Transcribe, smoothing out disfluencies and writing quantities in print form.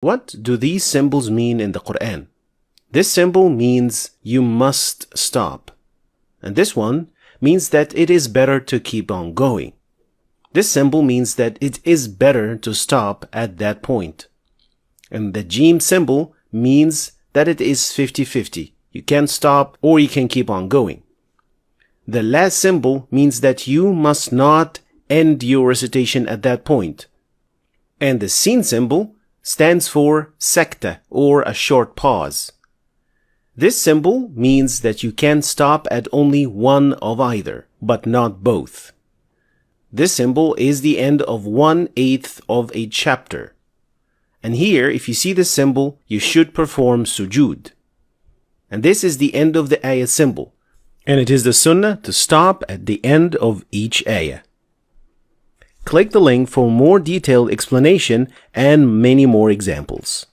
What do these symbols mean in the Quran? This symbol means you must stop. And this one means that it is better to keep on going. This symbol means that it is better to stop at that point. And the Jim symbol means that it is 50-50. You can stop or you can keep on going. The La symbol means that you must not end your recitation at that point. And the Sin symbol stands for sakta, or a short pause. This symbol means that you can stop at only one of either, but not both. This symbol is the end of 1/8 of a chapter. And here, if you see this symbol, you should perform sujood. And this is the end of the ayah symbol. And it is the sunnah to stop at the end of each ayah. Click the link for more detailed explanation and many more examples.